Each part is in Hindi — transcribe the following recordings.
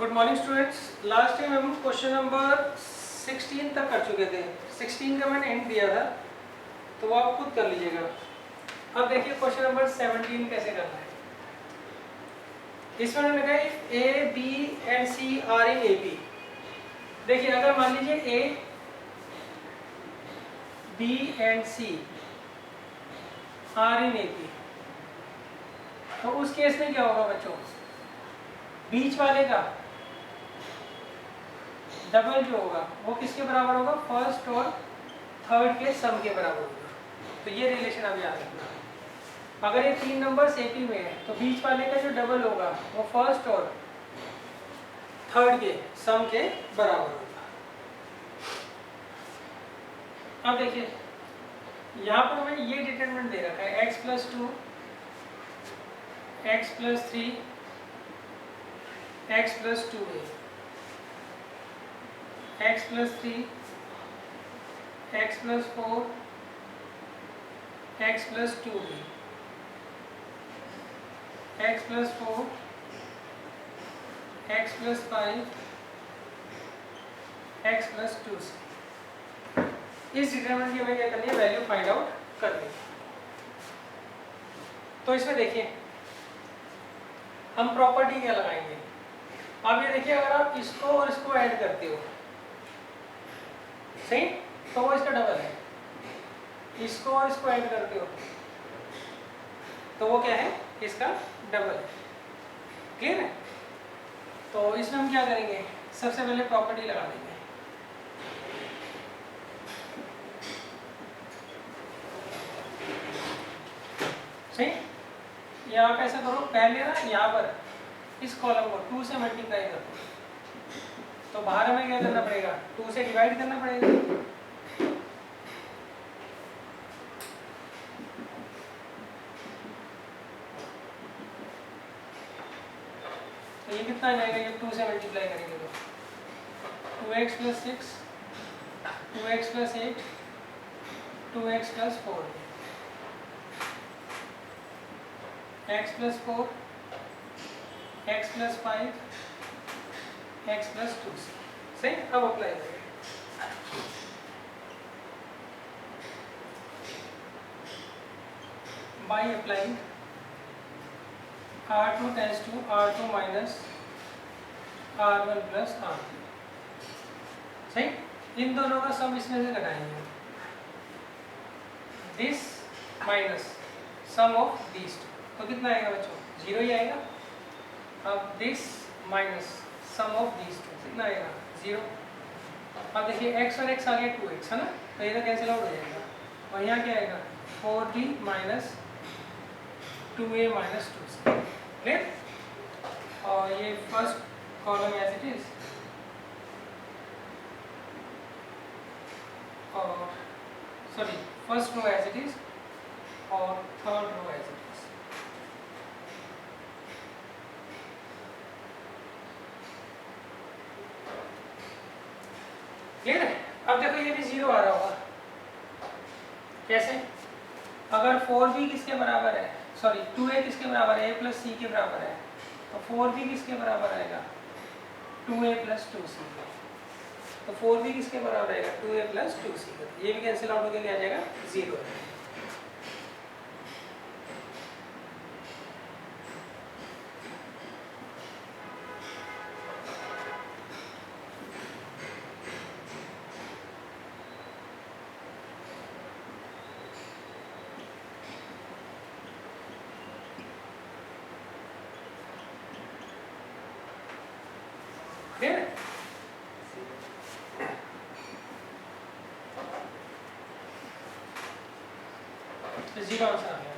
Good morning students. Last time हम क्वेश्चन नंबर 16 तक कर चुके थे। 16 का मैंने एंड दिया था, तो वो आप खुद कर लीजिएगा। अब देखिए क्वेश्चन नंबर 17 कैसे करना है। इसमें मैंने लिखा है a b and c are in A B. देखिए अगर मान लीजिए a b and c are in A B, तो उस केस में क्या होगा बच्चों, बीच वाले का डबल जो होगा वो किसके बराबर होगा, फर्स्ट और थर्ड के सम के बराबर होगा। तो ये रिलेशन आप याद रखना। अगर ये तीन नंबर एपी में है तो बीच वाले का जो डबल होगा वो फर्स्ट और थर्ड के सम के बराबर होगा। अब देखिए यहाँ पर हमें ये डिटरमिनेंट दे रखा है x + 2 x + 3 x + 2a x + 3 x + 4 x + 2b x + 4 x + 5 x + 2c। इस डिटरमिनेंट की हमें क्या करनी है, वैल्यू फाइंड आउट करनी है। तो इसमें देखिए हम प्रॉपर्टी क्या लगाएंगे। अब ये देखिए अगर आप इसको और इसको ऐड करते हो सही, तो वो इसका डबल है। इसको और इसको ऐड करते हो तो वो क्या है, इसका डबल है। क्लियर है। तो इसमें हम क्या करेंगे, सबसे पहले प्रॉपर्टी लगा देंगे। सही, या आप ऐसा करो, पहले ना यहाँ पर इस कॉलम को 2 से मल्टीप्लाई कर दो, तो बाहर हमें क्या करना पड़ेगा, 2 से डिवाइड करना पड़ेगा। तो ये कितना आ जाएगा, ये 2 से मल्टीप्लाई करेंगे तो 2x + 6 2x + 8 2x + 4 x + 4 x + 5 x + 2c। सही, अब अप्लाई करेंगे। By applying R2 → R2 - R1 + R3। सही, इन दोनों का सम इसमें से घटाएंगे। This minus sum of these two, तो कितना आएगा बच्चों, 0 ही आएगा। अब this minus sum of these two कितना आएगा, 0। अब देखिए x और x आ गया 2x है ना, तो ये तो कैंसिल आउट हो जाएगा। और यहाँ क्या आएगा, 4b - 2a - 2c। क्लियर। और ये first column as it is और sorry first row as it is और third row as it is. Clear है। अब देखो ये भी 0 आ रहा होगा, कैसे, अगर 4b किसके बराबर है, सॉरी 2a किसके बराबर है, a + c के बराबर है, तो 4b किसके बराबर आएगा, 2a + 2c। तो 4b किसके बराबर आएगा, 2a + 2c। ये भी कैंसिल आउट होकर आ जाएगा, 0 है। क्लियर है। तो 0 आंसर आ गया।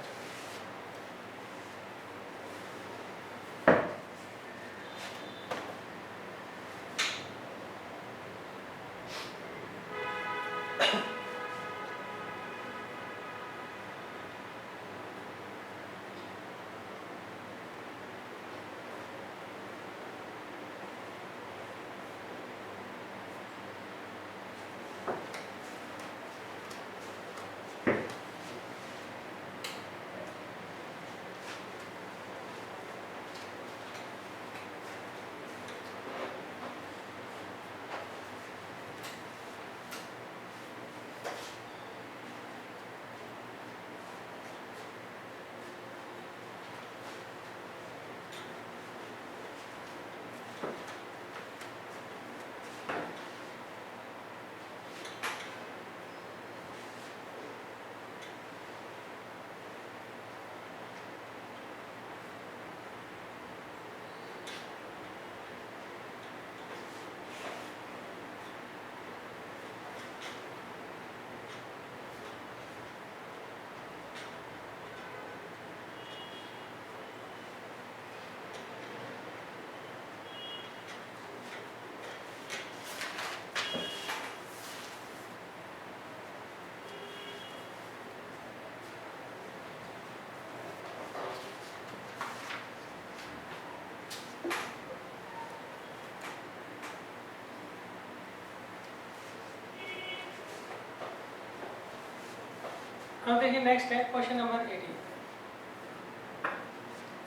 अब देखिए नेक्स्ट है क्वेश्चन नंबर 18।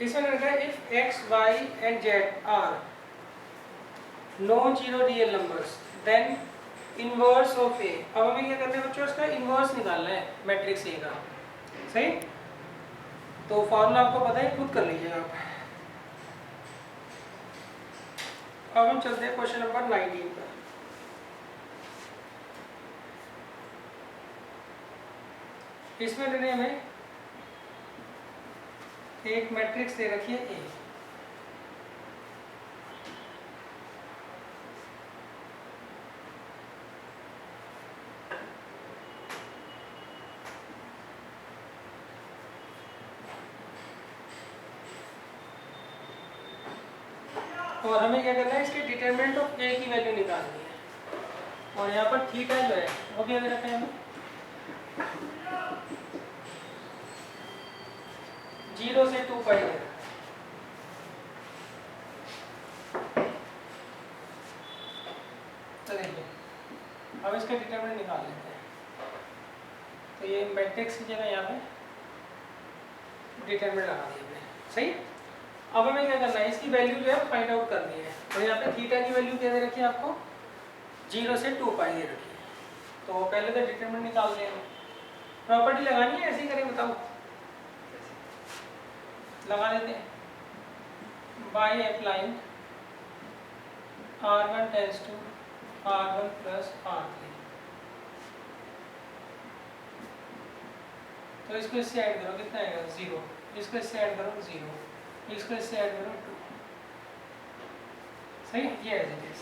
इसमें लिखा है if x, y and z are non zero real numbers then inverse of A. अब हमें क्या करना है बच्चों, इसका इनवर्स निकालना है मैट्रिक्स ए का। सही, तो फॉर्मूला आपको पता है, खुद कर लीजिएगा आप। अब हम चलते हैं क्वेश्चन नंबर 19 पर। इसमें देने हमें एक मैट्रिक्स दे रखी है ए। और हमें क्या करना है, इसके डिटरमिनेंट ऑफ ए की वैल्यू निकालनी है। और यहाँ पर थीटा जो है वो क्या दे रखा है हमें, 0 से 2 पाई है। तो देखिए अब इसका डिटरमिनेंट निकाल लेते हैं। तो ये मैट्रिक्स की जगह यहाँ पे डिटरमिनेंट लगा दिया हमने। सही, अब हमें क्या करना है, इसकी वैल्यू जो है फाइंड आउट करनी है। तो यहाँ पे थीटा की वैल्यू क्या दे रखी है आपको, 0 से 2 पाई दे रखी है। तो पहले तो डिटरमिनेंट निकाल लेंगे। प्रॉपर्टी लगानी है, ऐसे ही करें, बताओ, लगा लेते हैं। By applying R1 tends to R1 plus R3। तो इसको इससे ऐड करो, कितना आएगा 0। इसको इससे ऐड करो 0, इसको इससे ऐड करो 2। सही, ये एज इट इज।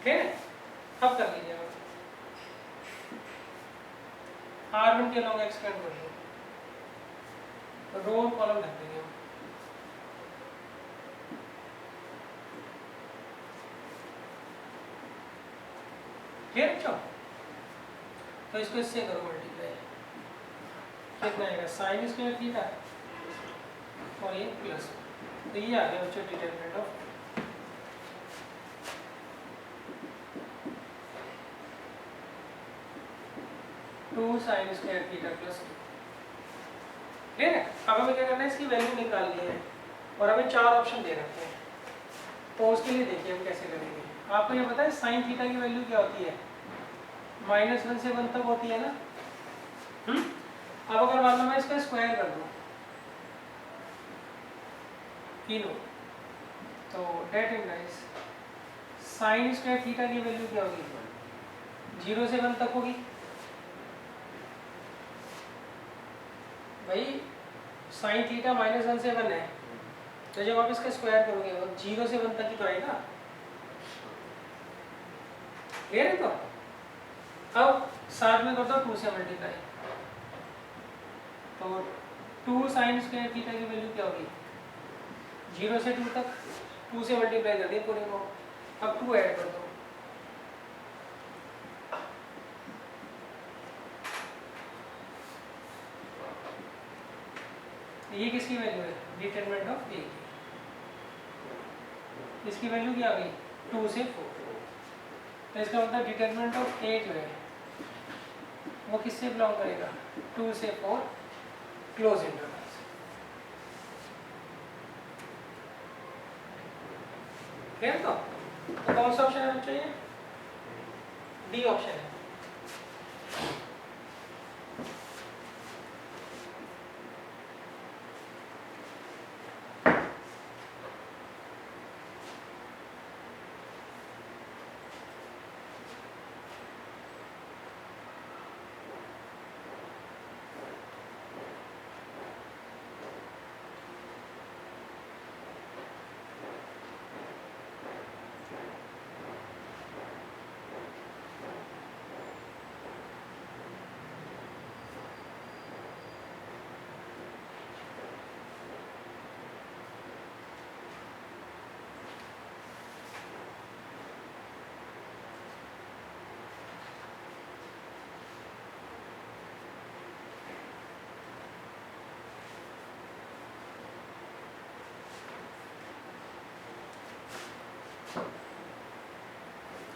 ठीक है, अब कर लीजिए। R1 के लॉन्ग एक्सपेंड कर लो, रो कॉलम रख देंगे हम। क्लियर बच्चों, तो इसको इससे करो मल्टीप्लाई, कितना आएगा साइन स्क्वायर थीटा और ये प्लस। तो ये आ गया बच्चों determinant of 2 sine square theta plus 2। ठीक है, अब हमें क्या करना है, इसकी वैल्यू निकालनी है और हमें 4 ऑप्शन दे रखे हैं। तो उसके लिए देखिए हम कैसे करेंगे। आपको ये पता है साइन थीटा की वैल्यू क्या होती है, -1 से 1 तक होती है ना। अब अगर मान लो मैं इसका स्क्वायर कर दूं तीनों, तो date implies sine square theta की वैल्यू क्या होगी, 0 से 1 तक होगी। भाई साइन थीटा -1 से 1 है, तो जब आप इसका स्क्वायर करोगे वो 0 से 1 तक ही तो आएगा। क्लियर है? तो अब साथ में कर दो 2 से मल्टीप्लाई, तो 2 साइन स्क्वायर थीटा की वैल्यू क्या होगी, 0 से 2 तक, 2 से मल्टीप्लाई कर दिए पूरे को। अब 2 ऐड कर दो, ये किसकी वैल्यू है, डिटरमिनेंट ऑफ ए की। इसकी वैल्यू क्या आ गई 2 से 4। तो इसका मतलब डिटरमिनेंट ऑफ ए जो है वो किससे बिलोंग करेगा, 2 से 4 क्लोज इंटरवल से। क्लियर? तो कौन सा ऑप्शन है बच्चों, ये डी ऑप्शन है।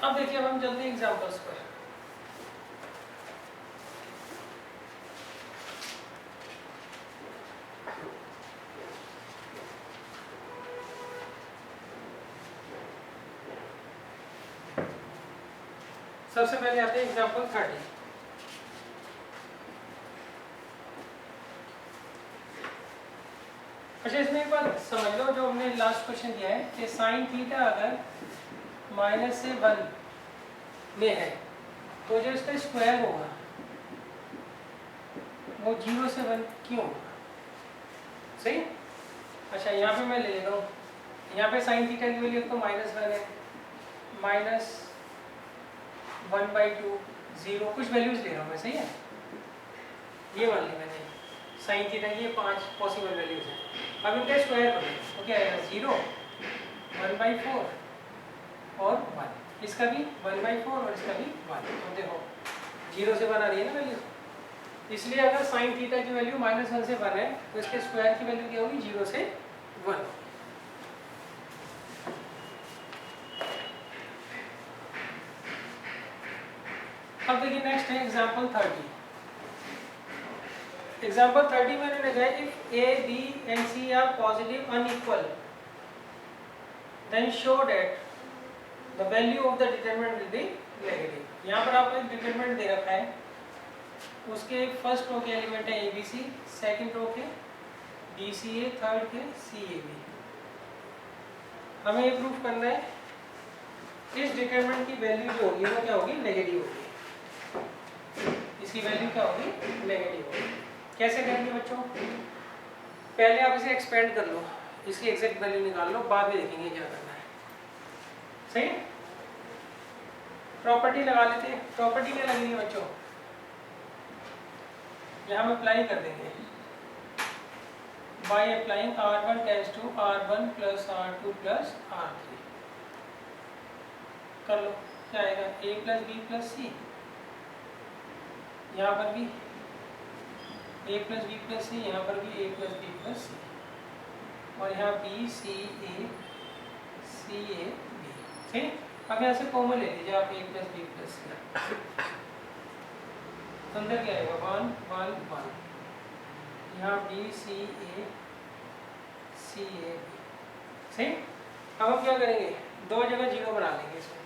अब देखिए, अब हम चलते हैं एग्जांपल्स पर। सबसे पहले आते हैं एग्जांपल 30। अच्छा, इसमें एक बात समझ लो, जो हमने लास्ट क्वेश्चन दिया है कि साइन थीटा अगर माइनस से 1 में है तो जो इसका स्क्वायर होगा वो 0 से 1 क्यों होगा? सही। अच्छा, यहाँ पे मैं ले लेता हूँ, यहाँ पे साइन थीटा की वैल्यू तो -1 है, -1/2, 0, कुछ वैल्यूज ले रहा हूँ मैं, सही है। ये मान ली मैंने साइन थीटा की 5 पॉसिबल वैल्यूज हैं। अब इनका स्क्वायर करें तो क्या आएगा? 0, 1/4 और 1। इसका भी 1/4 और इसका भी 1। तो देखो 0 से 1 आ रही है ना वैल्यू, इसलिए अगर साइन थीटा की वैल्यू -1 से 1 है तो इसके स्क्वायर की वैल्यू क्या होगी? 0 से 1। अब देखिए नेक्स्ट है एग्जांपल 30। एग्जांपल 30 में मैंने कहा if a b and c are positive unequal then show that the value of the determinant will be negative. यहाँ पर आपको एक डिटरमिनेंट दे रखा है, उसके फर्स्ट रो के एलिमेंट है a b C, second row के बी सी ए, थर्ड के सी ए बी। हमें ये प्रूफ करना है इस डिटरमिनेंट की वैल्यू जो होगी वो क्या होगी? नेगेटिव होगी। इसकी वैल्यू क्या होगी? नेगेटिव होगी। कैसे करेंगे बच्चों? पहले आप इसे एक्सपेंड कर लो, इसकी एग्जैक्ट वैल्यू निकाल लो, बाद में देखेंगे क्या करना है। सही। प्रॉपर्टी लगा लेते हैं। प्रॉपर्टी क्या लगेगी बच्चों? यहाँ हम अप्लाई कर देंगे by applying R1 tends to R1 plus R2 plus R3। कर लो, क्या आएगा? A plus b plus c, यहाँ पर भी a plus b plus c, यहाँ पर भी a plus b plus c, और यहाँ बी सी ए बी। ठीक। अब यहाँ से कॉमन ले लीजिए आप, a प्लस बी प्लस सी, अंदर क्या आएगा? 1 1 1, यहाँ बी सी ए बी। सही। अब हम क्या करेंगे? दो जगह 0 बना लेंगे इसमें।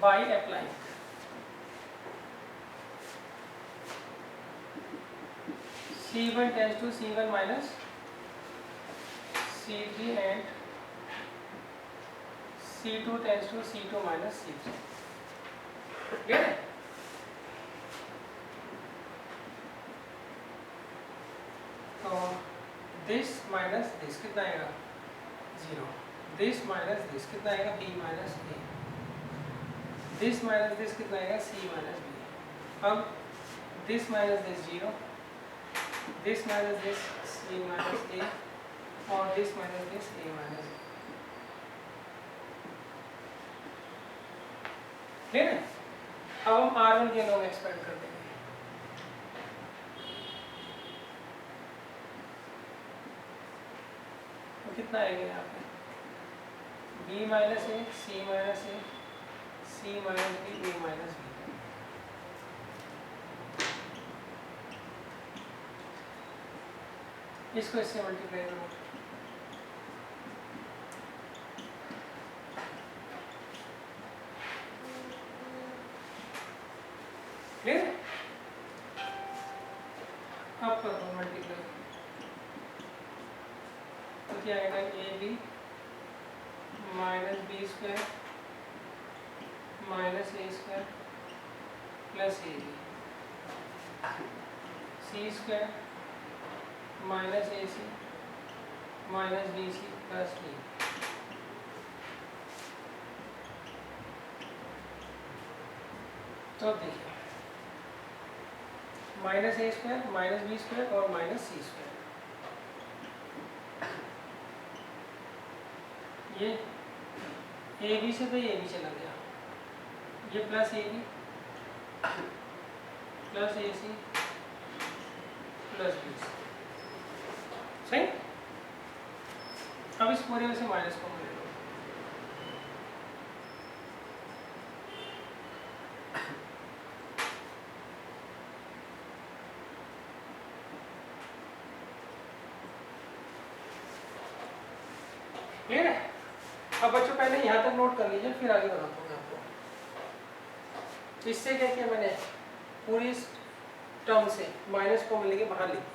by applying C1 tends to C1 minus C3 and C2 tends to C2 minus C3। Clear है? तो दिस माइनस दिस कितना आएगा? 0। दिस माइनस दिस कितना आएगा? B minus A। This minus this कितना आएगा? C minus B। अब this minus this 0, this minus this C minus A, और this minus this A minus B। Clear है? अब हम R1 के नॉर्म एक्सपेंड कर देंगे। तो कितना आएगा यहाँ पे? B minus A, C minus A, C minus B, A minus B। इसको इससे मल्टीप्लाई करो। क्लियर? अब करो मल्टीप्लाई, तो क्या आएगा? A b minus b square minus a square plus a b, c square minus a c minus b c plus b. तो देखिए minus a square minus b square और माइनस सी स्क्वायर, ये ए बी से तो ये भी चला गया, ये plus a b plus a c plus B c. सही। अब इस पूरे में से माइनस कॉमन ले लो। क्लियर है? अब बच्चों पहले यहाँ तक नोट कर लीजिए, फिर आगे बताता हूँ मैं आपको। इससे क्या किया मैंने, पूरी इस टर्म से माइनस कॉमन लेके बाहर लिख दिया।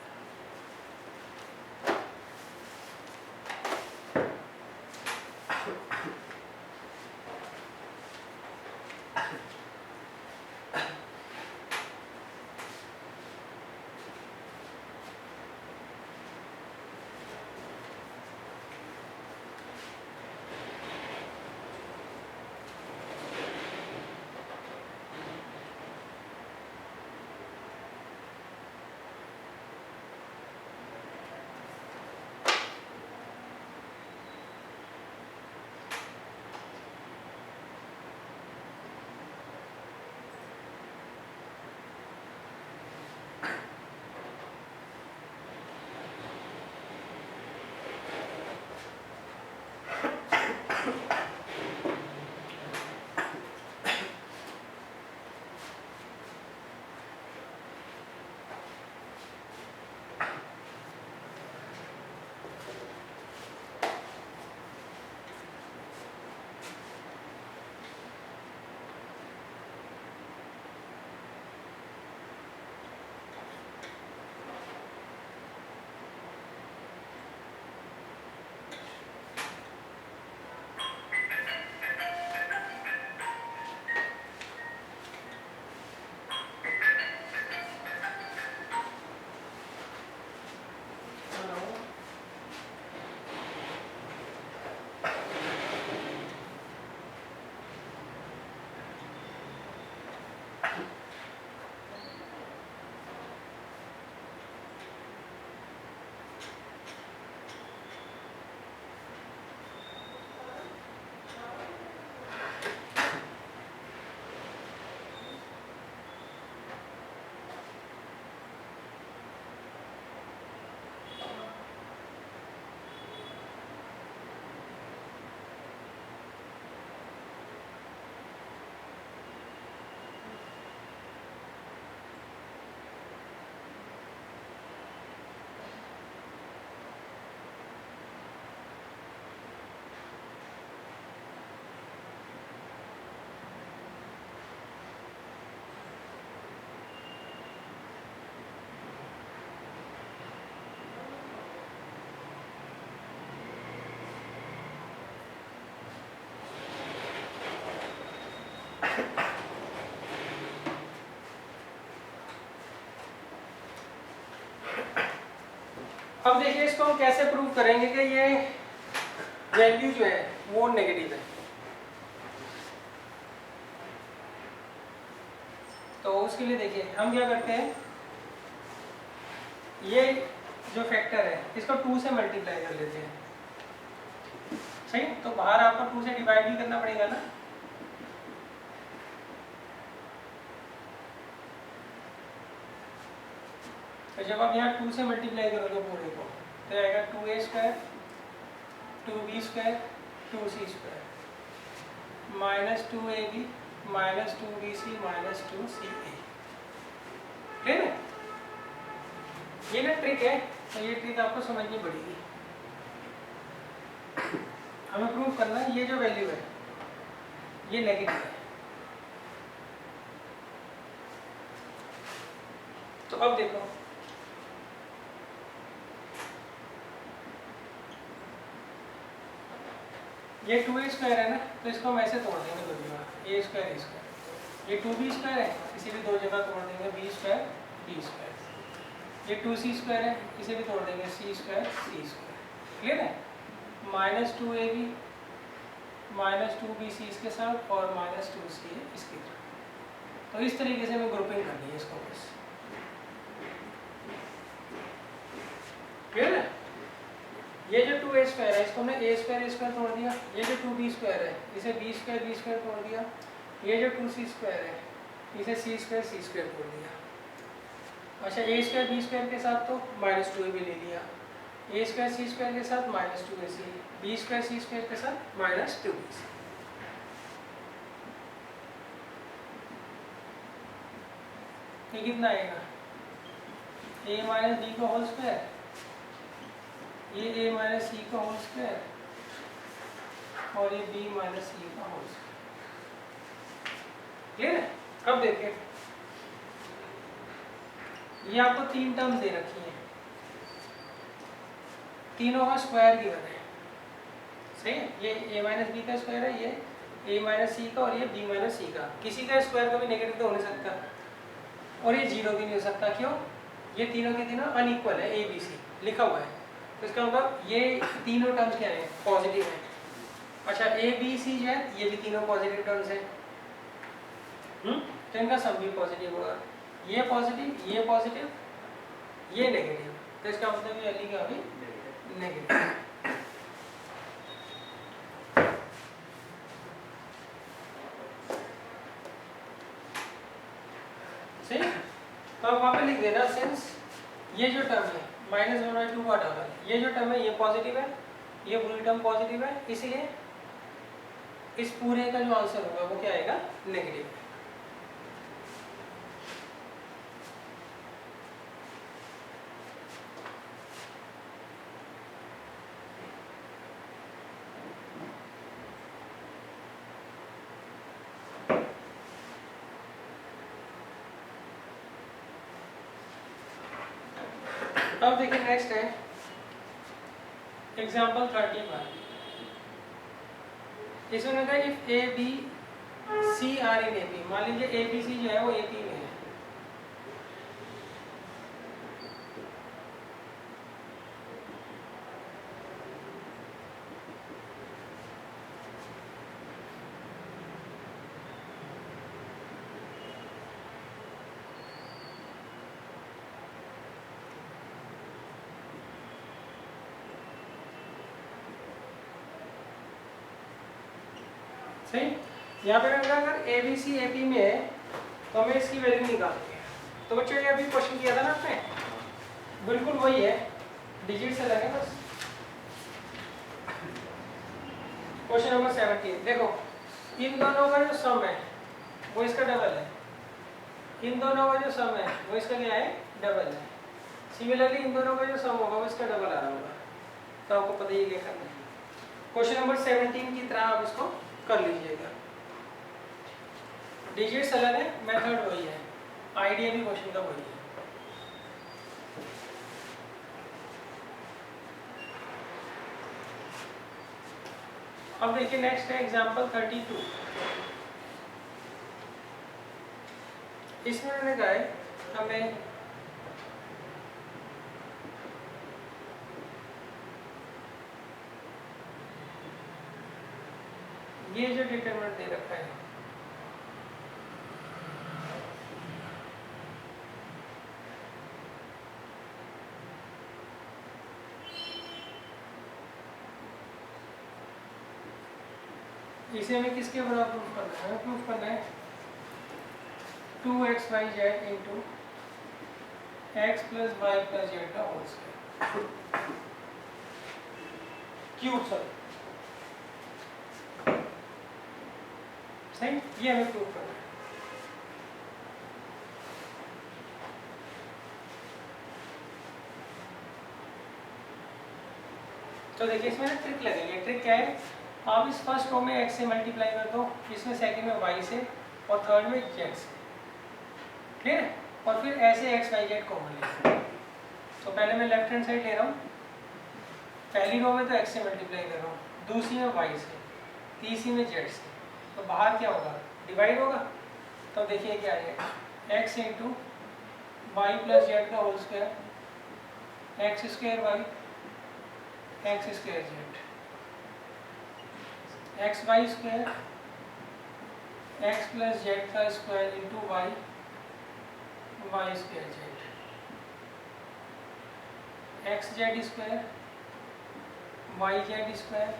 अब देखिए इसको हम कैसे प्रूव करेंगे कि ये वैल्यू जो है वो नेगेटिव है। तो उसके लिए देखिए हम क्या करते हैं, ये जो फैक्टर है इसको 2 से मल्टीप्लाई कर लेते हैं। सही, तो बाहर आपको 2 से डिवाइड भी करना पड़ेगा ना। तो जब आप यहाँ 2 से मल्टीप्लाई करोगे पूरे को तो आएगा 2a² 2b² 2c² -2ab -2bc -2ca। ठीक है, ये ना ट्रिक है, तो ये ट्रिक आपको समझनी पड़ेगी। हमें प्रूव करना है ये जो वैल्यू है ये नेगेटिव है। तो अब देखो ये 2a² है ना, तो इसको हम ऐसे तोड़ देंगे दो जगह, a², ये 2b² है, इसे भी दो जगह तोड़ देंगे, b² b²। ये 2c² है, इसे भी तोड़ देंगे, c² c²। क्लियर है? -2ab -2bc इसके साथ और -2ca इसके साथ। तो इस तरीके से हमें ग्रुपिंग करनी है इसको बस। क्लियर है? ये जो 2a² है इसको हमने a² तोड़ दिया, ये जो 2b² है इसे b² तोड़ दिया, ये जो 2c² है इसे c² तोड़ दिया। अच्छा, a² b² के साथ तो -2ab ले लिया, ए स्क्वायर सी स्क्वायर के साथ माइनस 2ac, बी स्क्वायर सी स्क्वायर के साथ माइनस 2bc। ये कितना आएगा, a माइनस बी का होल स्क्वायर, ये a माइनस सी का होल स्क्वायर और ये b माइनस सी का होल स्क्वायर। क्लियर है? कब देखें, ये आपको तीन टर्म्स दे रखी हैं, तीनों का स्क्वायर गिवन है, सही है। ये a माइनस बी का स्क्वायर है, ये a माइनस सी का और ये b माइनस सी का। किसी का स्क्वायर कभी नेगेटिव तो हो नहीं सकता और ये जीरो भी नहीं हो सकता। क्यों? ये तीनों के तीनों अनइक्वल है, a b c लिखा हुआ है, तो इसका मतलब ये तीनों टर्म्स क्या है, पॉजिटिव है। अच्छा a b c जो है ये भी तीनों पॉजिटिव टर्म्स है, तो इनका सम भी पॉजिटिव होगा। ये पॉजिटिव, ये पॉजिटिव, ये नेगेटिव, तो इसका मतलब ये लिखा अभी नेगेटिव। सही, तो अब वहाँ पे लिख देना सिंस ये जो टर्म है -1/2 का डबल, ये जो टर्म है ये पॉजिटिव है, ये पूरी टर्म पॉजिटिव है, इसलिए इस पूरे का जो आंसर होगा वो क्या आएगा, नेगेटिव। अब देखिए नेक्स्ट है एग्जाम्पल 31। इसमें कहा if a b c are in A P, मान लीजिए ए बी सी जो है वो ए पी में है, सही। यहाँ पे मैंने कहा अगर ए बी सी ए पी में है तो हमें इसकी वैल्यू निकालनी है। तो बच्चों ये अभी क्वेश्चन किया था ना आपने, बिल्कुल वही है, डिजिट से लगे बस। क्वेश्चन नंबर 17, देखो इन दोनों का जो सम है वो इसका डबल है, इन दोनों का जो सम है वो इसका क्या है, डबल है। सिमिलरली इन दोनों का जो सम होगा वो इसका डबल आ रहा होगा, तो आपको पता ही क्या करना है। क्वेश्चन नंबर 17 की तरह आप इसको कर लीजिएगा। डिजिट्स अलग है, मेथड वही है, आइडिया भी क्वेश्चन का वही है। अब देखिए नेक्स्ट है एग्जांपल 32। इसमें मैंने कहा है हमें ये जो डिटरमिनेंट दे रखा है इसे हमें किसके बराबर प्रूफ करना है, प्रूफ करना है 2xyz into x plus Y plus Z का होल स्क्वायर क्यूब, सॉरी सही, ये हमें प्रूफ करना है। तो देखिए इसमें ना ट्रिक लगेगी। ट्रिक क्या है, आप इस फर्स्ट रो में x से मल्टीप्लाई कर दो, इसमें सेकंड में y से और थर्ड में z से, क्लियर है। और फिर ऐसे x y z कॉमन ले। तो पहले मैं लेफ्ट हैंड साइड ले रहा हूँ, पहली रो में तो x से मल्टीप्लाई कर रहा हूँ, दूसरी में y से, तीसरी में z से, तो बाहर क्या होगा, डिवाइड होगा। तो देखिए क्या आ जाएगा, x into Y plus Z का whole square, x square Y X square Z, X Y square x plus Z का square into Y Y square Z, X Z square Y Z square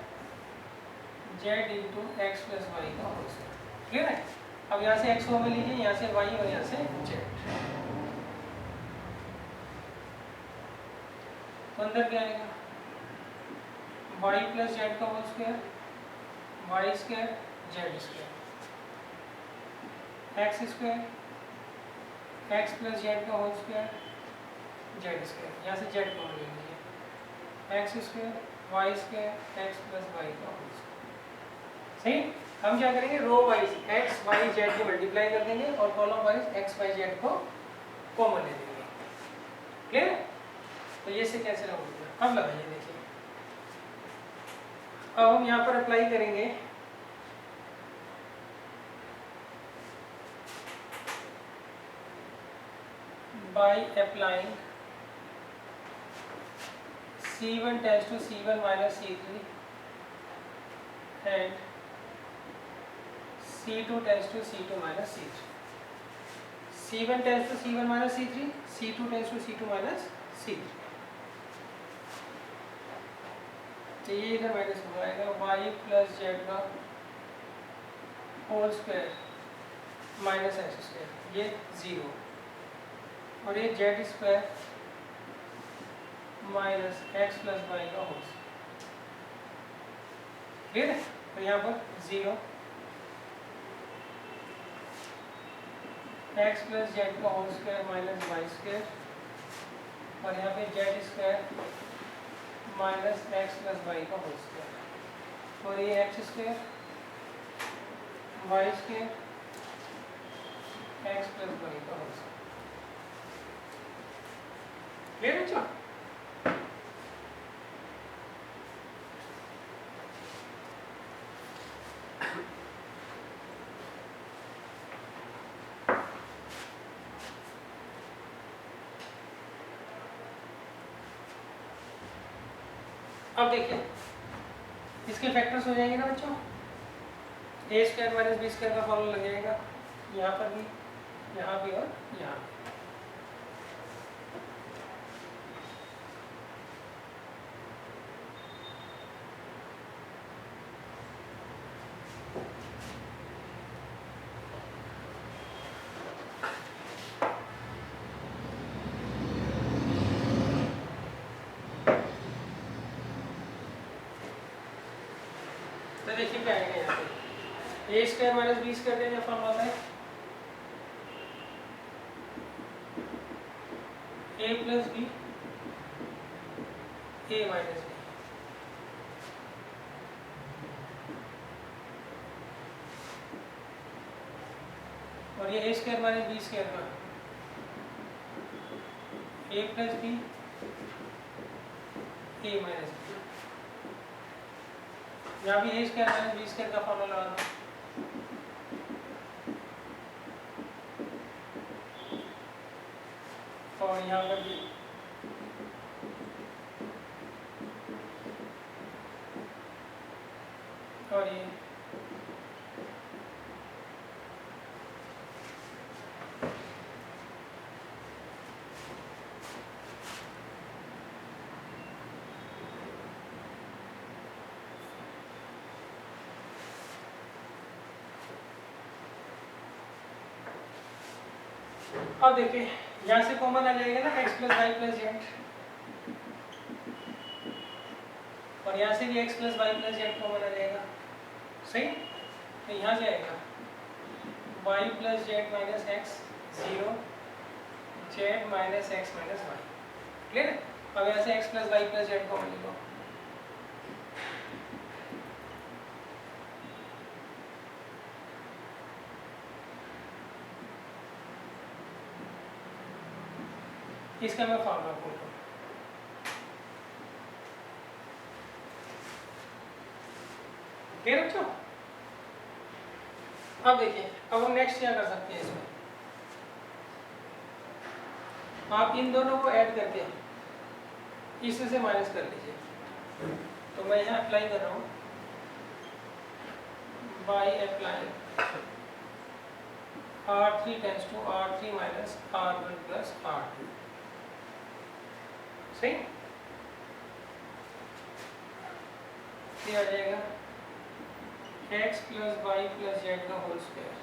Z into X plus Y का होल स्क्वायर, क्लियर है। अब यहाँ से एक्स कॉमन लीजिए, यहाँ से वाई और यहाँ से जेड, तो अंदर क्या आएगा, वाई प्लस जेड का whole square, y square z square, x square x plus Z का होल स्क्वायर जेड स्क्वायर, यहाँ से जेड कॉमन ले लीजिए, x square y square x plus Y का होल स्क्वायर। सही। हम क्या करेंगे, row wise x y z की मल्टीप्लाई कर देंगे और column wise x y z को कॉमन ले लेंगे। क्लियर। तो ये से कैसे लगाएंगे, अब लगाइए देखिए। अब हम यहाँ पर अप्लाई करेंगे by applying C1 tends to C1 minus C3 and C2 tends to C2 minus C3. C1 tends to C1 minus C3, C2 tends to C2 minus C3. तो ये इधर माइनस हो जाएगा, y प्लस जेड का whole square minus x square, ये 0, और ये z square minus x plus Y का होल स्क्वायर। क्लियर है। तो यहाँ पर 0 एक्स प्लस जेड का whole square minus y square, और यहाँ पे z square minus x plus Y का होल स्क्वायर, और ये x square y square x plus Y का होल स्क्वायर। क्लियर है बच्चों। अब देखिए इसके फैक्टर्स हो जाएंगे ना बच्चों, ए स्क्वायर माइनस बी स्क्वायर का फॉर्मूला लग जाएगा यहाँ पर भी, यहाँ भी और यहाँ भी। तो देखिए क्या आएगा यहाँ पे, ए स्क्वायर माइनस बी स्क्वायर का क्या फॉर्मूला है, ए प्लस बी ए माइनस बी, और ये ए स्क्वायर माइनस बी स्क्वायर का ए प्लस बी ए माइनस बी। यहाँ भी ए स्क्वायर माइनस बी स्क्वायर का फॉर्मूला लगा दो, और यहाँ पर भी और ये अब देखिए यहाँ से कॉमन आ जाएगा ना x plus Y plus Z, और यहाँ से भी x plus Y plus Z common आ जाएगा। सही। तो यहाँ से आएगा y plus Z minus X 0, Z minus X minus Y. Clear है। अब यहाँ से x plus Y plus Z common ले लो, इसका मैं फॉर्मूला बोल रहा हूँ। क्लियर बच्चों। अब देखिए, अब हम नेक्स्ट क्या कर सकते हैं इसमें, आप इन दोनों को ऐड करके इसमें से माइनस कर लीजिए। तो मैं यहाँ अप्लाई कर रहा हूँ, by apply R3 tends to R3 minus R1 plus R2। सही। ये आ जाएगा x plus Y plus Z का होल स्क्वायर।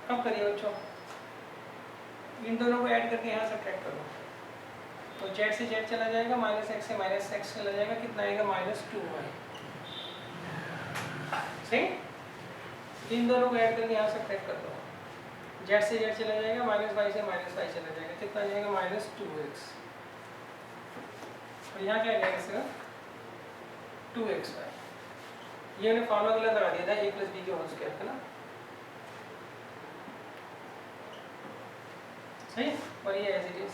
अब करिए बच्चों, इन दोनों को ऐड करके यहाँ सब्ट्रैक्ट करो, तो जेड से जेड चला जाएगा, माइनस एक्स से माइनस एक्स चला जाएगा, कितना आएगा -2y। सही, इन दोनों को ऐड करके यहाँ से कट कर दो, जेड से जेड चला जाएगा, माइनस वाई से माइनस वाई चला जाएगा, कितना आ जाएगा -2x। और यहाँ क्या आ जाएगा सिर्फ 2xy। ये हमने फॉर्मूला गलत लगा दिया था, a + b के होल स्क्वायर का ना। सही, और ये एज इट इज।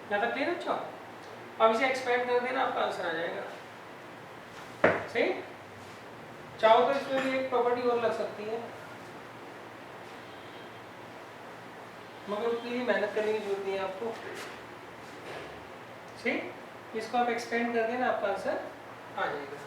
यहाँ तक क्लियर बच्चों? अब इसे एक्सपेंड कर देना, आपका आंसर आ जाएगा। सही, चाहो तो इसमें भी एक प्रॉपर्टी और लग सकती है, मगर उतनी भी मेहनत करने की जरूरत नहीं है आपको। सही, इसको आप एक्सपेंड कर देना, आपका आंसर आ जाएगा।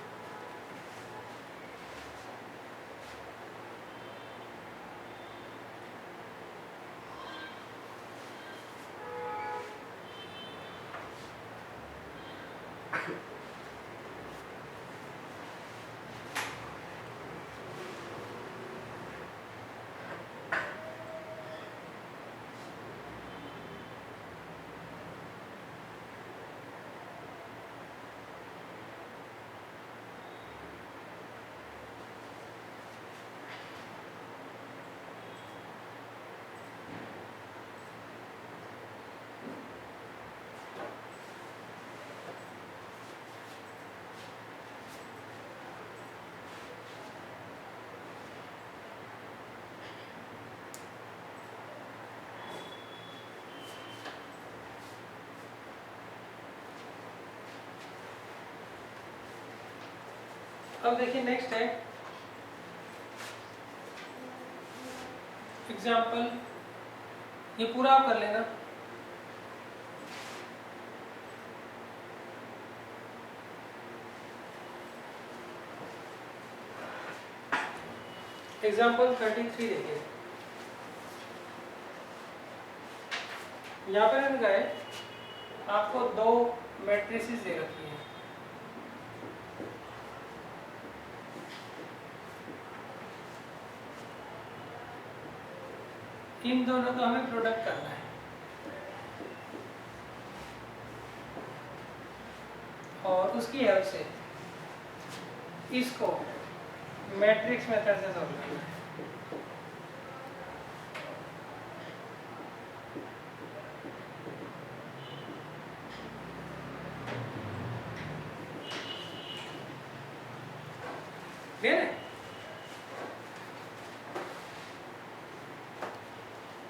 अब देखिए नेक्स्ट है एग्जाम्पल, ये पूरा आप कर लेना। एग्जाम्पल 33 देखिए, यहाँ पर इनका है आपको दो मैट्रिसेस दे रखी है, इन दोनों का हमें प्रोडक्ट करना है, और उसकी हेल्प से इसको मैट्रिक्स मेथड से सॉल्व करना है। क्लियर है?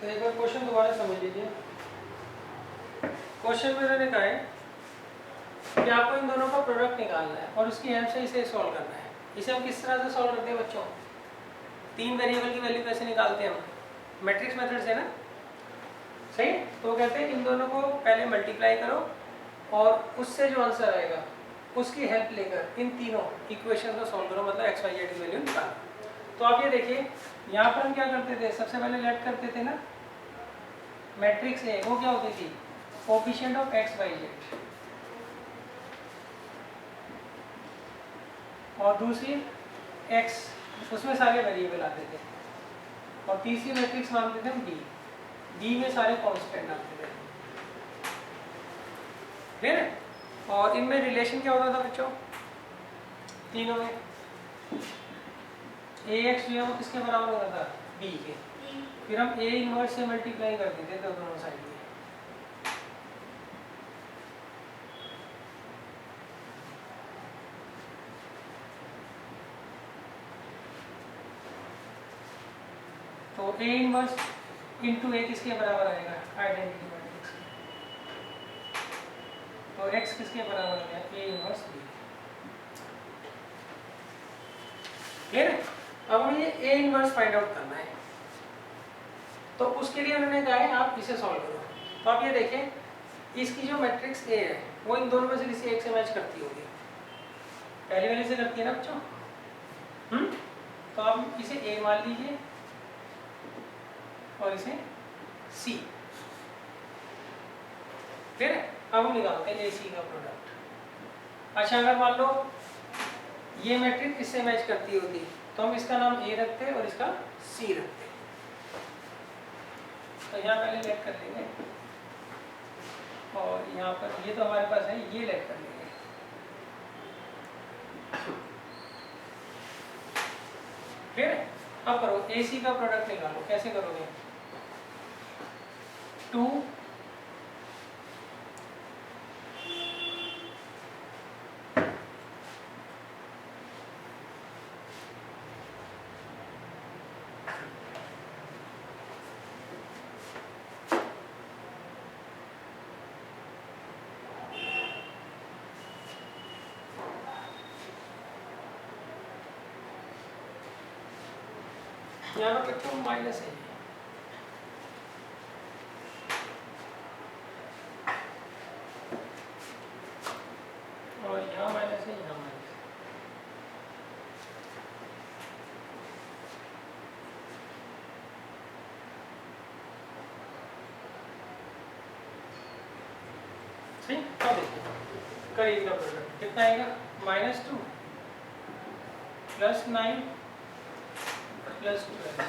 तो एक बार क्वेश्चन दोबारा समझ लीजिए। क्वेश्चन में उन्होंने कहा है कि आपको इन दोनों का प्रोडक्ट निकालना है और उसकी हेल्प से इसे सॉल्व करना है। इसे हम किस तरह से सॉल्व करते हैं बच्चों? तीन वेरिएबल की वैल्यू कैसे निकालते हैं हम? मैट्रिक्स मेथड से ना। सही, तो कहते हैं इन दोनों को पहले मल्टीप्लाई करो और उससे जो आंसर आएगा उसकी हेल्प लेकर इन तीनों इक्वेशन को सॉल्व करो, मतलब एक्स वाई जेड की वैल्यू निकालो। तो आप ये देखिए, यहाँ पर हम क्या करते थे, सबसे पहले लेट करते थे ना मैट्रिक्स ए, वो क्या होती थी, coefficient of x y z, और दूसरी एक्स, उसमें सारे वेरिएबल आते थे, और तीसरी मैट्रिक्स मानते थे हम डी, डी में सारे कांस्टेंट आते थे। ठीक है? और इनमें रिलेशन क्या होता था बच्चों तीनों में? ए एक्स जो है वो किसके बराबर होता था? बी के। फिर हम ए इनवर्स से मल्टीप्लाई कर देते थे दोनों साइड में। तो ए इनवर्स इंटू ए किसके बराबर आएगा? Identity matrix. तो एक्स किसके बराबर आ गया? A inverse B. क्लियर है? अब हमें ये ए इनवर्स फाइंड आउट करना है, तो उसके लिए उन्होंने कहा है आप इसे सॉल्व करो। तो आप ये देखें, इसकी जो मैट्रिक्स ए है वो इन दोनों में से किसी एक से मैच करती होगी, पहली वाली से करती है ना बच्चों। तो आप इसे ए मान लीजिए और इसे सी। फिर अब हम निकालते हैं ए सी का प्रोडक्ट। अच्छा अगर मान लो ये मैट्रिक्स किससे मैच करती होती तो हम इसका नाम ए रखते और इसका सी रखते। तो यहाँ पहले लेट कर लेंगे और यहाँ पर ये तो हमारे पास है, ये लेट कर लेंगे। फिर अब करो ए सी का प्रोडक्ट निकालो। कैसे करोगे? 2 यहाँ पर तो माइनस है, और यहाँ माइनस है, यहाँ माइनस। ठीक, अब देखिए करीब का प्रोडक्ट कितना आएगा? -2 + 9 + 12।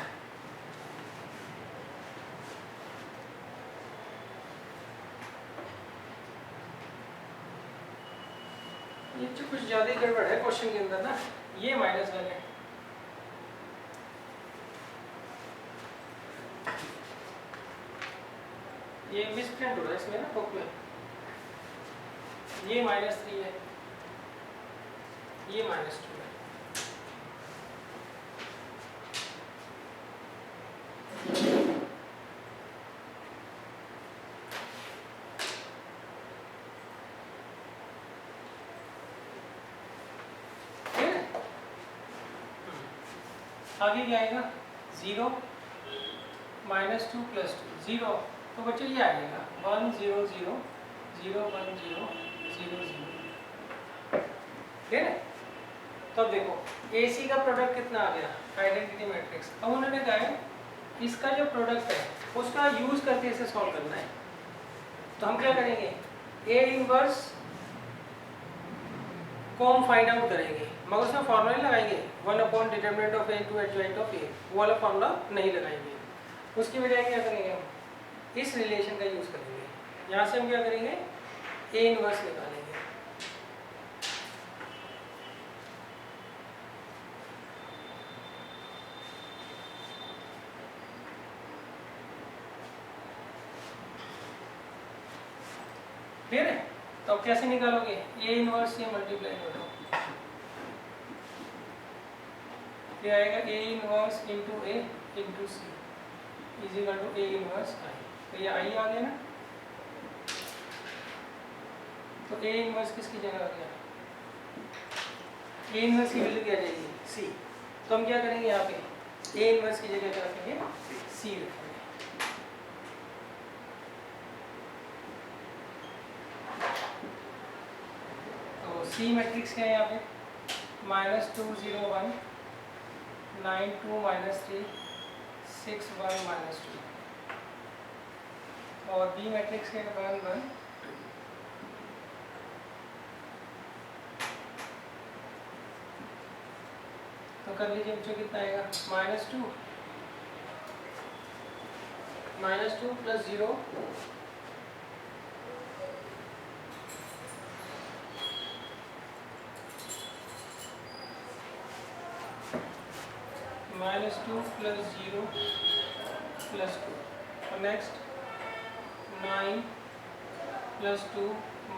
ये जो कुछ ज़्यादा गड़बड़ है क्वेश्चन के अंदर ना, ये माइनस वाले ये मिसप्रिंट हो रहा है इसमें ना बुक में। ये -3 है, ये -2 है। आगे क्या आएगा? 0 -2 + 2 0, तो बच्चों ये आ जाएगा 1 0 0 0 1 0 0 0। ठीक है? तो अब देखो AC का प्रोडक्ट कितना आ गया? Identity matrix. अब उन्होंने कहा है इसका जो प्रोडक्ट है उसका यूज करके इसे सॉल्व करना है। तो हम क्या करेंगे? A इनवर्स को हम फाइंड आउट करेंगे, मगर उसमें फॉर्मूला नहीं लगाएंगे determinant of A * adjoint of A, वो वाला फॉर्मूला नहीं लगाएंगे। उसकी बजाय क्या करेंगे? हम इस रिलेशन का यूज करेंगे। यहाँ से हम क्या करेंगे? A इनवर्स निकालेंगे। क्लियर है? तो अब कैसे निकालोगे? A इनवर्स से मल्टीप्लाई करो, ये आएगा A inverse into A into C is equal to A inverse I। तो ये I आ गया ना, तो A इनवर्स किसकी जगह आ गया? A इनवर्स की वैल्यू क्या आ जाएगी? C। तो हम क्या करेंगे? यहाँ पे A इनवर्स की जगह क्या रखेंगे? C रखेंगे। तो C मैट्रिक्स क्या है यहाँ पे? -2 0 1 9 2 -3 6 1 -2, और B मैट्रिक्स के 1 1 2। तो कर लीजिए बच्चों, कितना आएगा? -2 + 0 -2 + 0 + 2, और नेक्स्ट 9 + 2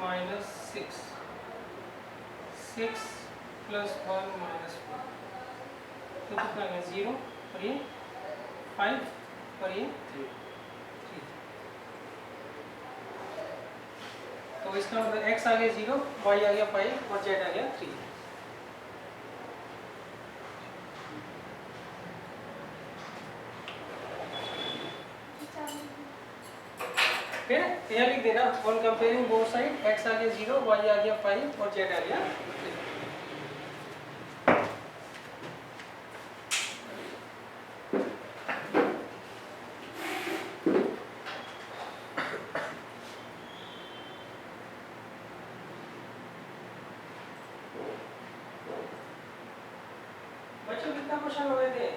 -6 6 + 1 -4। तो कितना है? 0, और ये 5, और ये 3। तो इसका मतलब x आ गया 0, y आ गया 5 और z आ गया 3। फिर यह लिख देना, on comparing both side x आ गया 0, y आ गया 5 और z आ गया 3। कितने क्वेश्चन हो गए थे?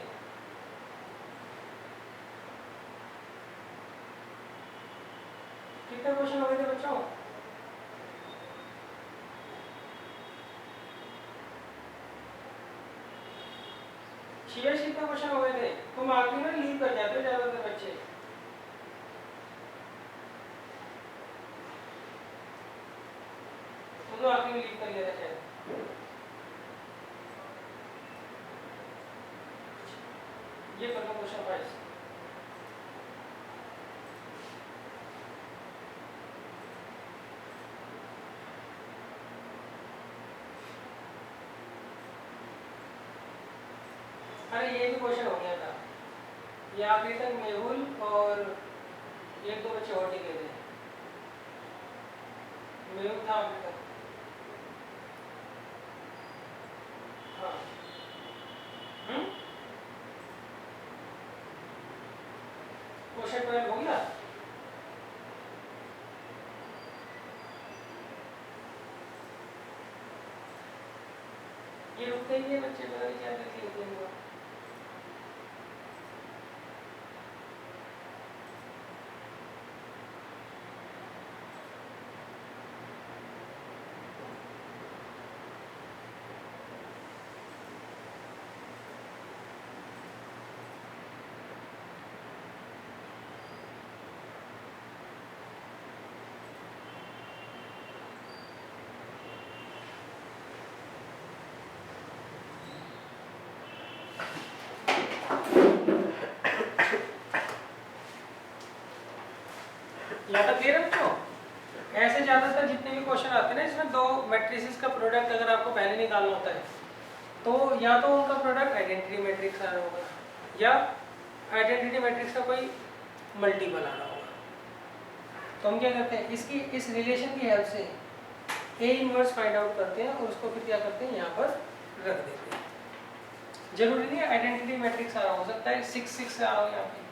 कितने क्वेश्चन हो गए थे बच्चों? शिवेश कितने क्वेश्चन हो गए थे? तुम आखिरी में लीव कर जाते हो ज्यादातर बच्चे। तुम तो आखिरी में लीव कर लिया था शायद। ये कर लो क्वेश्चन 5। अरे ये भी क्वेश्चन हो गया था। ये आखिरी तक मेहुल और एक दो बच्चे और टिके थे। मेहुल था अभी तक। हाँ। क्वेश्चन 12 हो गया। ये रुकते ही है बच्चे, पता नहीं क्या करके रुकते हैं। यहाँ तक क्लियर है बच्चों? ऐसे ज़्यादातर जितने भी क्वेश्चन आते हैं ना, इसमें दो मैट्रिसेस का प्रोडक्ट अगर आपको पहले निकालना होता है तो या तो उनका प्रोडक्ट आइडेंटिटी मैट्रिक्स आ रहा होगा या आइडेंटिटी मैट्रिक्स का कोई मल्टीपल आ रहा होगा। तो हम क्या करते हैं, इसकी इस रिलेशन की हेल्प से ए इनवर्स फाइंड आउट करते हैं और उसको फिर क्या करते हैं, यहाँ पर रख देते हैं। जरूरी नहीं है आइडेंटिटी मैट्रिक्स आ रहा, हो सकता है 6 आ रहा हो यहाँ पे,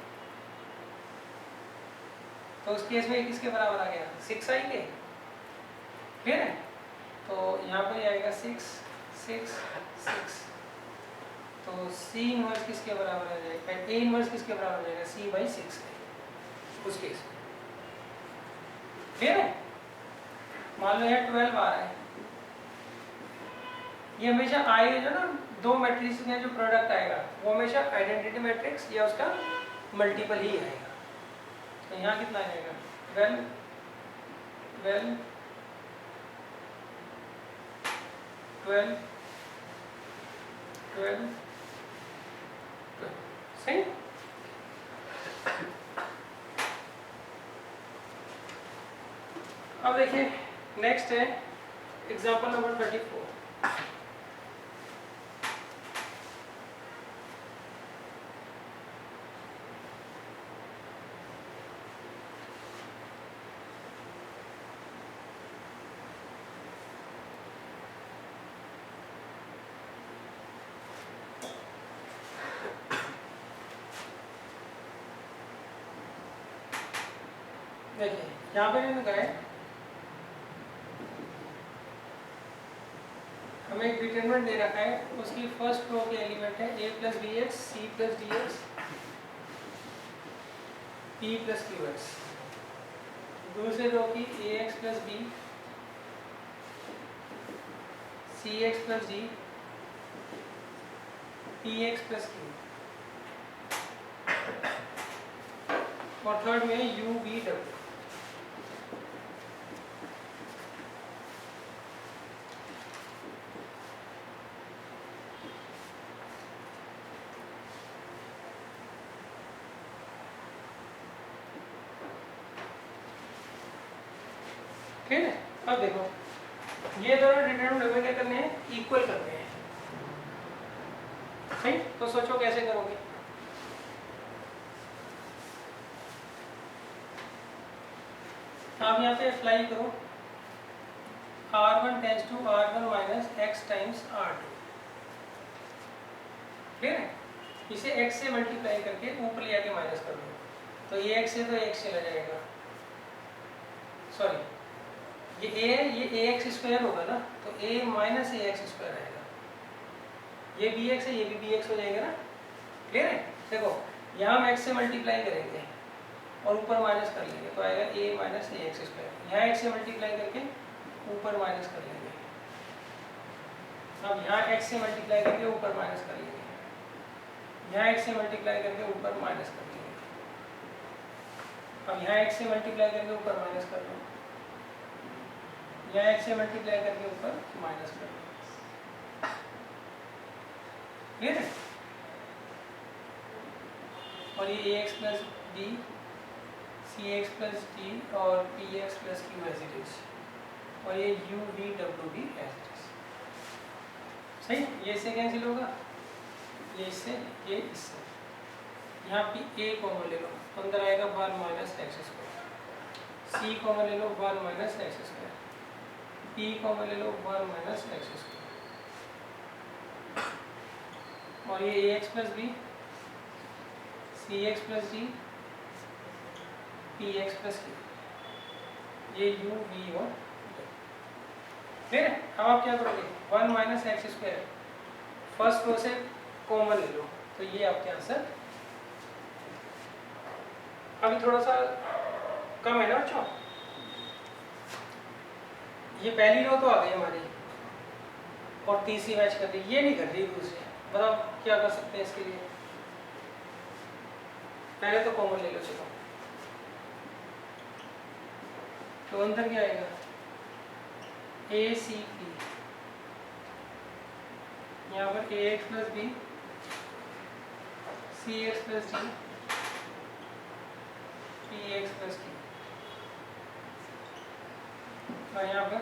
तो उस केस में किसके बराबर आ गया, 6 आएंगे। क्लियर है? तो यहाँ पर आएगा 6 6 6। तो C इनवर्स किसके बराबर आ जाएगा, A इनवर्स किसके बराबर आ जाएगा, C/6 उस केस में। क्लियर है? मान लो यहाँ 12 आ रहा है, ये हमेशा आएगा ना, दो मैट्रिक्स में जो प्रोडक्ट आएगा वो हमेशा आइडेंटिटी मैट्रिक्स या उसका मल्टीपल ही आएगा। तो यहाँ कितना आ जाएगा, 12 12 12 12 12। सही। अब देखिए नेक्स्ट है एग्जांपल नंबर 34। देखिए यहाँ पे मैंने कहा है हमें एक डिटरमिनेंट दे रखा है, उसकी फर्स्ट रो के एलिमेंट है a + bx c + dx p + qx, दूसरे रो की ax + b cx + d px + q, और थर्ड में u v w। ठीक है? अब देखो ये दोनों डिटरमिनेंट हमें क्या करने हैं, इक्वल करने हैं। सही? तो सोचो कैसे करोगे। आप यहाँ पे अप्लाई करो r1 tends to r1 - x times r2। Clear है? इसे x से मल्टीप्लाई करके ऊपर ले आके माइनस कर दो, तो ये x से तो x चला जाएगा, सॉरी ये a है, ये ax² होगा ना, तो a - ax² आएगा। ये बी एक्स है, ये भी बी एक्स हो जाएगा ना, क्लियर है। देखो यहाँ हम एक्स से मल्टीप्लाई करेंगे और ऊपर माइनस कर लेंगे तो आएगा ए माइनस ए एक्स स्क्वायर। यहाँ एक्स से मल्टीप्लाई करके ऊपर माइनस कर लेंगे, अब यहाँ एक्स से मल्टीप्लाई करके ऊपर माइनस कर लेंगे, यहाँ एक्स से मल्टीप्लाई करके ऊपर माइनस कर लेंगे, अब यहाँ एक्स से मल्टीप्लाई करके ऊपर माइनस कर लो, यहाँ एक्स से मल्टीप्लाई करके ऊपर माइनस कर लो, क्लियर है। और ये ए एक्स प्लस बी, सी एक्स प्लस डी और p x plus q as it is, और ये यू वी डब्ल्यू भी एज इट इज, सही। ये इससे कैंसिल होगा, ये इससे, ये इससे, यहाँ पे ए कॉमन ले लो, अंदर आएगा 1 minus x square, C common ले लो 1 minus x square, P common ले लो 1 माइनस एक्स स्क्वायर, और ये ए एक्स प्लस बी, सी x plus D, P x plus Q, ये यू वी और फिर अब आप क्या करोगे, 1 minus x square first row से कॉमन ले लो, तो ये आपके आंसर। अभी थोड़ा सा कम है ना बच्चों, ये पहली रो तो आ गई हमारी और तीसरी मैच कर रही, ये नहीं कर रही दूसरी। बताओ क्या कर सकते हैं इसके लिए, पहले तो कॉमन ले लो, चलो तो अंदर क्या आएगा, ए सी पी, यहाँ पर A x plus B, C x plus D, P x plus Q, और यहाँ पर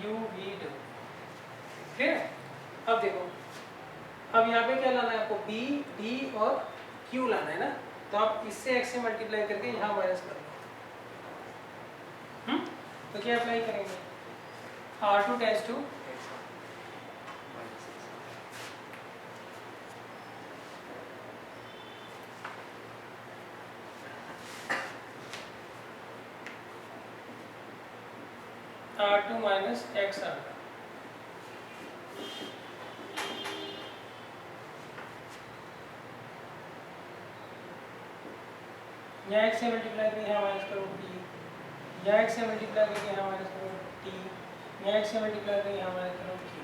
यू वी डब्ल्यू, ठीक है। अब देखो, अब यहाँ पे क्या लाना है आपको, बी डी और क्यू लाना है ना, तो आप इससे एक्स से मल्टीप्लाई करके यहाँ माइनस कर लो। तो क्या अप्लाई करेंगे, R2 tends to R2 minus x R2, यहाँ एक्स से मल्टीप्लाई करके यहाँ माइनस करो टी, यहाँ एक्स से मल्टीप्लाई करके यहाँ माइनस करो टी, यहाँ एक्स से मल्टीप्लाई करके यहाँ माइनस करो क्यू,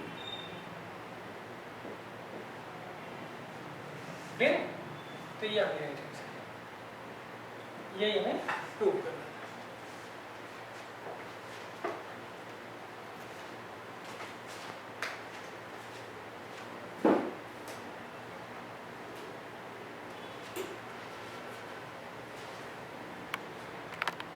ठीक है। तो ये आपके यही हमें प्रूव करना है।